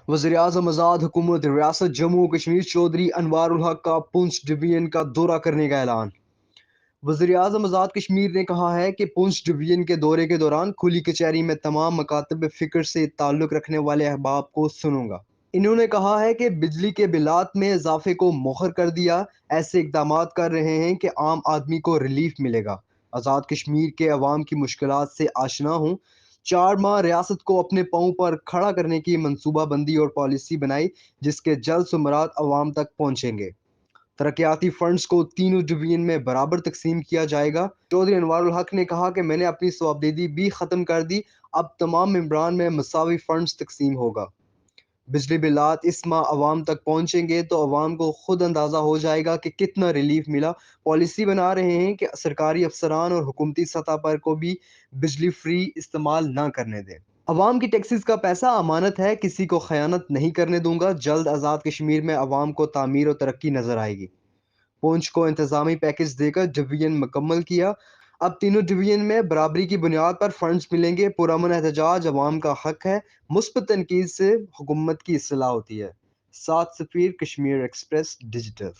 وزیراعظم آزاد حکومت ریاست جموں و کشمیر چودھری انوار الحق کا پونچھ ڈویژن کا دورہ کرنے کا اعلان۔ وزیراعظم آزاد کشمیر نے کہا ہے کہ پونچھ ڈویژن کے دورے کے دوران کھلی کچہری میں تمام مکاتب فکر سے تعلق رکھنے والے احباب کو سنوں گا۔ انہوں نے کہا ہے کہ بجلی کے بلات میں اضافے کو مؤخر کر دیا، ایسے اقدامات کر رہے ہیں کہ عام آدمی کو ریلیف ملے گا۔ آزاد کشمیر کے عوام کی مشکلات سے آشنا ہوں۔ 4 ماہ ریاست کو اپنے پاؤں پر کھڑا کرنے کی منصوبہ بندی اور پالیسی بنائی جس کے جلد ثمرات عوام تک پہنچیں گے۔ ترقیاتی فنڈز کو تینوں ڈویژن میں برابر تقسیم کیا جائے گا۔ چودھری انوار الحق نے کہا کہ میں نے اپنی صوابدیدی بھی ختم کر دی، اب تمام ممبران میں مساوی فنڈز تقسیم ہوگا۔ بجلی بلات اس ماہ عوام تک پہنچیں گے تو عوام کو خود اندازہ ہو جائے گا کہ کتنا ریلیف ملا۔ پالیسی بنا رہے ہیں کہ سرکاری افسران اور حکومتی سطح پر کو بھی بجلی فری استعمال نہ کرنے دیں۔ عوام کی ٹیکسز کا پیسہ امانت ہے، کسی کو خیانت نہیں کرنے دوں گا۔ جلد آزاد کشمیر میں عوام کو تعمیر و ترقی نظر آئے گی۔ پونچھ کو انتظامی پیکج دے کر ڈویژن مکمل کیا۔ اب تینوں ڈویژن میں برابری کی بنیاد پر فنڈز ملیں گے۔ پرامن احتجاج عوام کا حق ہے، مثبت تنقید سے حکومت کی اصلاح ہوتی ہے۔ سعد سفیر، کشمیر ایکسپریس ڈیجیٹل۔